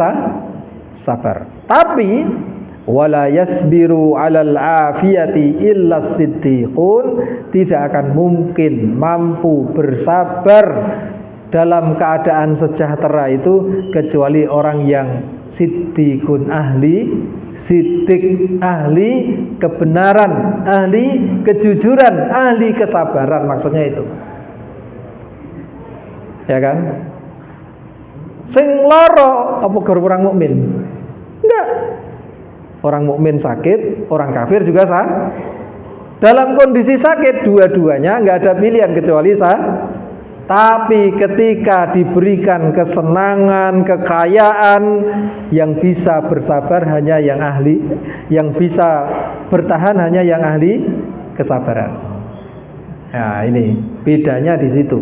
sabar. Tapi wala yasbiru 'alal afiyati illa siddiqun, tidak akan mungkin mampu bersabar dalam keadaan sejahtera itu kecuali orang yang siddiqun, ahli siddiq, ahli kebenaran, ahli kejujuran, ahli kesabaran, maksudnya itu. Ya kan? Sing lara apa gara orang mukmin? Enggak. Orang mukmin sakit, orang kafir juga dalam kondisi sakit, dua-duanya enggak ada pilihan kecuali Tapi ketika diberikan kesenangan, kekayaan, yang bisa bersabar hanya yang ahli, yang bisa bertahan hanya yang ahli kesabaran. Nah, ini bedanya di situ.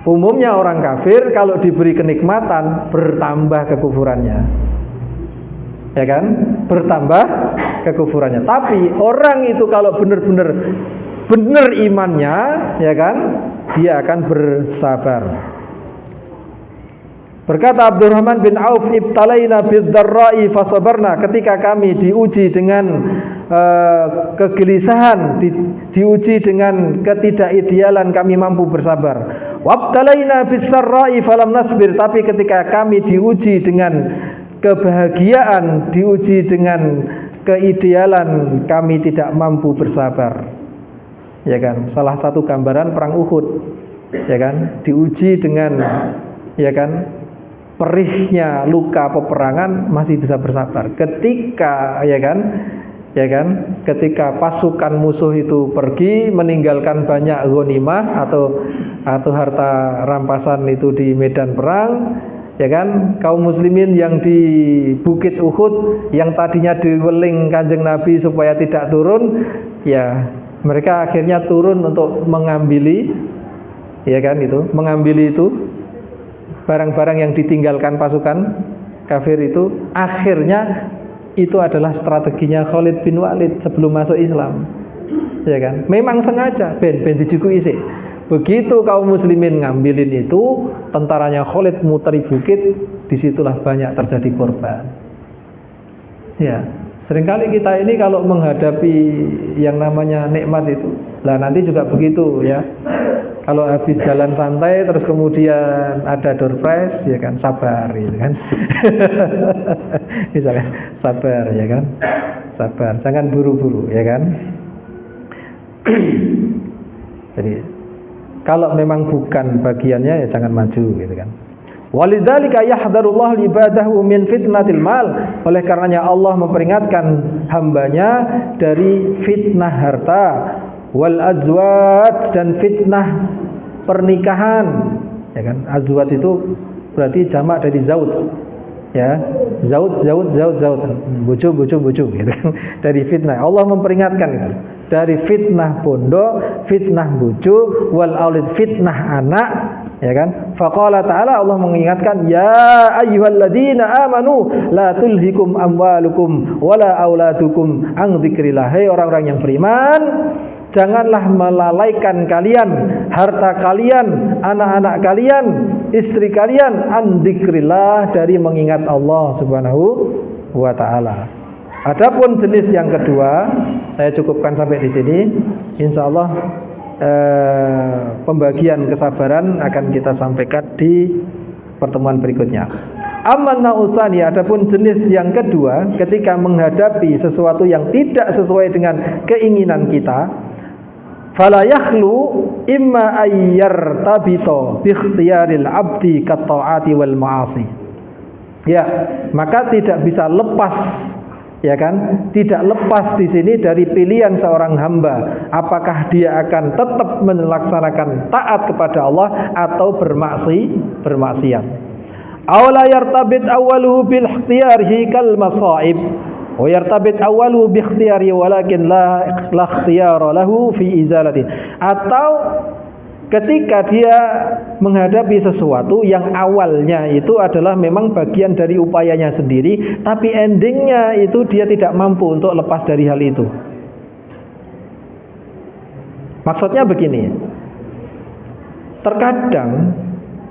Umumnya orang kafir kalau diberi kenikmatan bertambah kekufurannya. Ya kan? Bertambah kekufurannya. Tapi orang itu kalau benar-benar imannya, ya kan? Dia akan bersabar. Berkata Abdurrahman bin Auf, ibtalaina bid-dharra'i fasabarna, ketika kami diuji dengan kegelisahan, diuji dengan ketidakidealan, kami mampu bersabar. Wabtalaina bis-sarra'i falam nasbir, tapi ketika kami diuji dengan kebahagiaan, diuji dengan keidealan, kami tidak mampu bersabar. Ya kan, salah satu gambaran perang Uhud, ya kan, diuji dengan, ya kan, perihnya luka peperangan masih bisa bersabar. Ketika, ya kan, ketika pasukan musuh itu pergi meninggalkan banyak ghanimah atau harta rampasan itu di medan perang, ya kan, kaum muslimin yang di Bukit Uhud yang tadinya diweling Kanjeng Nabi supaya tidak turun, ya mereka akhirnya turun untuk mengambil itu barang-barang yang ditinggalkan pasukan kafir itu. Akhirnya itu adalah strateginya Khalid bin Walid sebelum masuk Islam, ya kan. Memang sengaja ben dijuku isi. Begitu kaum muslimin ngambilin itu, tentaranya Khalid muteri bukit, disitulah banyak terjadi korban. Ya, seringkali kita ini kalau menghadapi yang namanya nikmat itu, lah nanti juga begitu ya. Kalau habis jalan santai terus kemudian ada door prize, ya kan, sabar gitu kan. Misalnya sabar, ya kan. Sabar, jangan buru-buru, ya kan. Jadi kalau memang bukan bagiannya, ya jangan maju gitu kan. Walidzalika yahdharullahu ibadahu min fitnatil mal. Oleh karenanya Allah memperingatkan hambanya dari fitnah harta, wal azwaj, dan fitnah pernikahan, ya kan. Azwaj itu berarti jamak dari zauj, ya, zauj, bojo gitu kan. Dari fitnah Allah memperingatkan itu, dari fitnah pondok, fitnah bojo, wal aulid, fitnah anak, ya kan. Faqala ta'ala, Allah mengingatkan, ya ayyuhalladzina amanu la tulhikum amwalukum wala auladukum an dzikrillah. Hai orang-orang yang beriman, janganlah melalaikan kalian harta kalian, anak-anak kalian, istri kalian, an dzikrillah, dari mengingat Allah Subhanahu wa taala. Adapun jenis yang kedua, saya cukupkan sampai di sini. Insyaallah pembagian kesabaran akan kita sampaikan di pertemuan berikutnya. Amman nausani, adapun jenis yang kedua, ketika menghadapi sesuatu yang tidak sesuai dengan keinginan kita, fala yakhlu imma ayyartabita bi ikhtiyaril abdi kat taati wal ma'asi. Ya, maka tidak bisa lepas, ya kan? Tidak lepas di sini dari pilihan seorang hamba, apakah dia akan tetap melaksanakan taat kepada Allah atau bermaksiat. Aw la yartabit awwaluhu bil ikhtiyarihi kal masaib wa yartabit awwaluhu bi ikhtiyari walakin la ikhtiyara lahu fi izalati. Atau ketika dia menghadapi sesuatu yang awalnya itu adalah memang bagian dari upayanya sendiri, tapi endingnya itu dia tidak mampu untuk lepas dari hal itu. Maksudnya begini, terkadang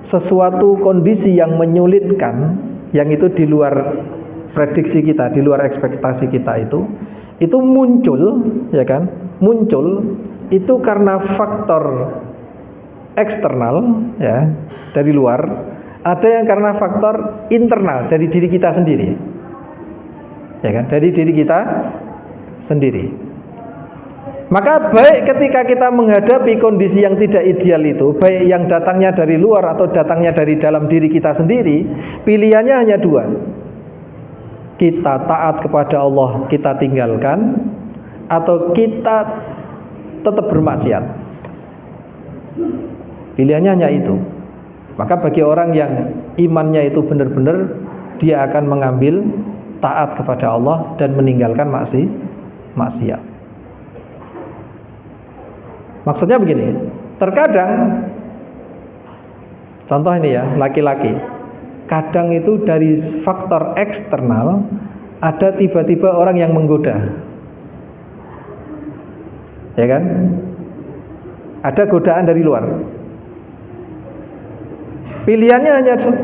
sesuatu kondisi yang menyulitkan, yang itu di luar prediksi kita, di luar ekspektasi kita itu muncul, ya kan? Muncul itu karena faktor eksternal, ya, dari luar. Ada yang karena faktor internal dari diri kita sendiri, ya kan, dari diri kita sendiri. Maka baik ketika kita menghadapi kondisi yang tidak ideal itu, baik yang datangnya dari luar atau datangnya dari dalam diri kita sendiri, pilihannya hanya dua. Kita taat kepada Allah, kita tinggalkan, atau kita tetap bermaksiat. Pilihannya hanya itu. Maka bagi orang yang imannya itu benar-benar, dia akan mengambil taat kepada Allah dan meninggalkan maksiat. Maksudnya begini, terkadang contoh ini ya, laki-laki, kadang itu dari faktor eksternal ada tiba-tiba orang yang menggoda, ya kan? Ada godaan dari luar. Pilihannya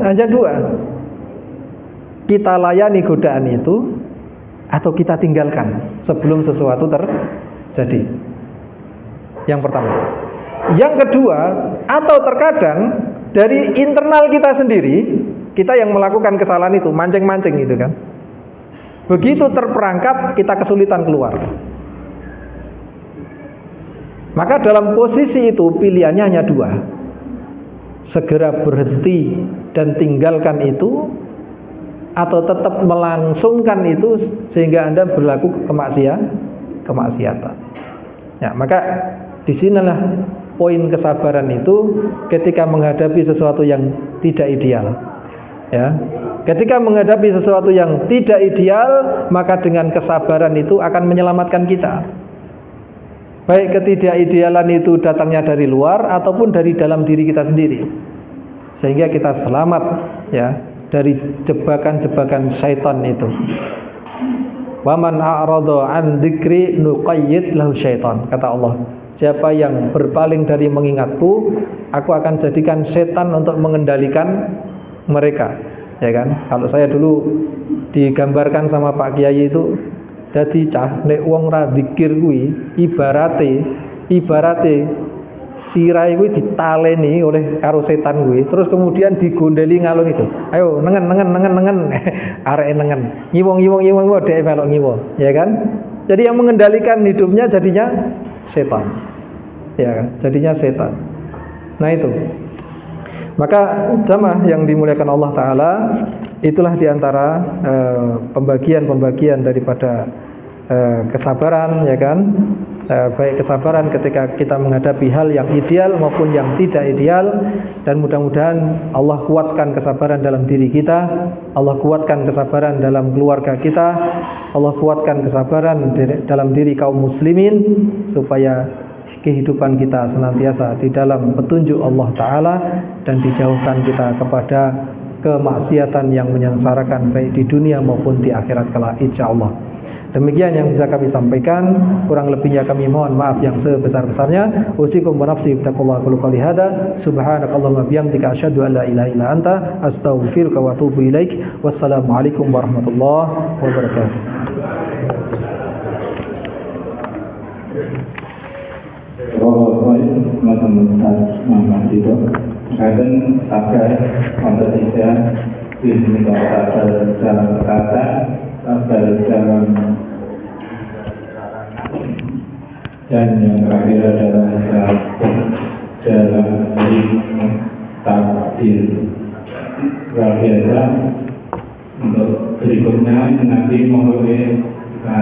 hanya dua. Kita layani godaan itu atau kita tinggalkan sebelum sesuatu terjadi. Yang pertama. Yang kedua, atau terkadang dari internal kita sendiri, kita yang melakukan kesalahan itu, mancing-mancing gitu kan. Begitu terperangkap, kita kesulitan keluar. Maka dalam posisi itu pilihannya hanya dua. Segera berhenti dan tinggalkan itu, atau tetap melangsungkan itu sehingga Anda berlaku kemaksiatan. Ya, maka disinilah poin kesabaran itu ketika menghadapi sesuatu yang tidak ideal. Ya, ketika menghadapi sesuatu yang tidak ideal, maka dengan kesabaran itu akan menyelamatkan kita. Baik ketidakidealan itu datangnya dari luar ataupun dari dalam diri kita sendiri, sehingga kita selamat ya dari jebakan-jebakan syaitan itu. Wa man a'rada an dzikri nuqayyid lahu syaitan, kata Allah. Siapa yang berpaling dari mengingatku, aku akan jadikan setan untuk mengendalikan mereka, ya kan? Kalau saya dulu digambarkan sama Pak Kiai itu, dadi cah nek wong ra zikir kuwi ibarate sirai kuwi ditaleni oleh karo setan kuwi, terus kemudian digondeli ngalung itu. Ayo nengen areke nengen. Ngiwong dhek melok ngiwo, ya kan? Jadi yang mengendalikan hidupnya jadinya setan. Ya kan? Jadinya setan. Nah itu. Maka jamaah yang dimuliakan Allah Ta'ala, itulah diantara pembagian-pembagian daripada kesabaran, ya kan? Baik kesabaran ketika kita menghadapi hal yang ideal maupun yang tidak ideal. Dan mudah-mudahan Allah kuatkan kesabaran dalam diri kita, Allah kuatkan kesabaran dalam keluarga kita, Allah kuatkan kesabaran dalam diri kaum muslimin, supaya kehidupan kita senantiasa di dalam petunjuk Allah Ta'ala dan dijauhkan kita kepada kemaksiatan yang menyengsarakan baik di dunia maupun di akhirat kelak, insyaallah. Demikian yang bisa kami sampaikan, kurang lebihnya kami mohon maaf yang sebesar-besarnya. Usikum wa nafsi bittaqwallahi qul qouli hada, subhanakallahumma bihamdika asyhadu an la ilaha illa anta, astaghfiruka wa atubu ilaik. Wassalamualaikum warahmatullahi wabarakatuh. Ustaz Muhammad Ridho, kadang sabar atau tidak, ini sabar dalam kata, sabar dalam, dan yang terakhir adalah sabar dalam takdir. Luar biasa Untuk berikutnya nanti mohon kita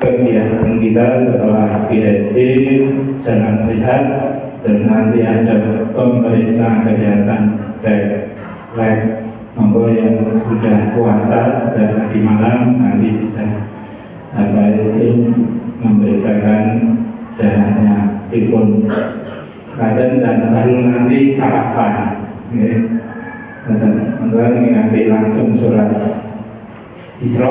kegiatan kita setelah BSD jalan sehat, dan nanti ada pemeriksaan kesehatan cek lab. Monggo yang sudah puasa sudah tadi malam nanti bisa memeriksakan darahnya pun badan, dan baru nanti sarapan. Monggo nanti langsung sholat Isra,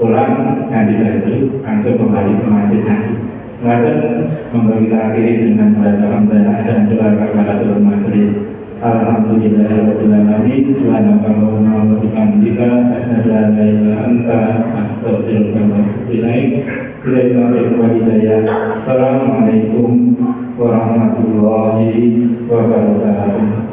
pulang nanti baju langsung kembali ke masjid nanti. Monggo kita akhiri dengan membaca hamdalah dan doa kafaratul majelis. Alhamdulillahirabbil alamin. Subhanakallahumma wa bihamdika asyhadu an la ilaha illa anta astaghfiruka wa atubu ilaik. Assalamualaikum warahmatullahi wabarakatuh.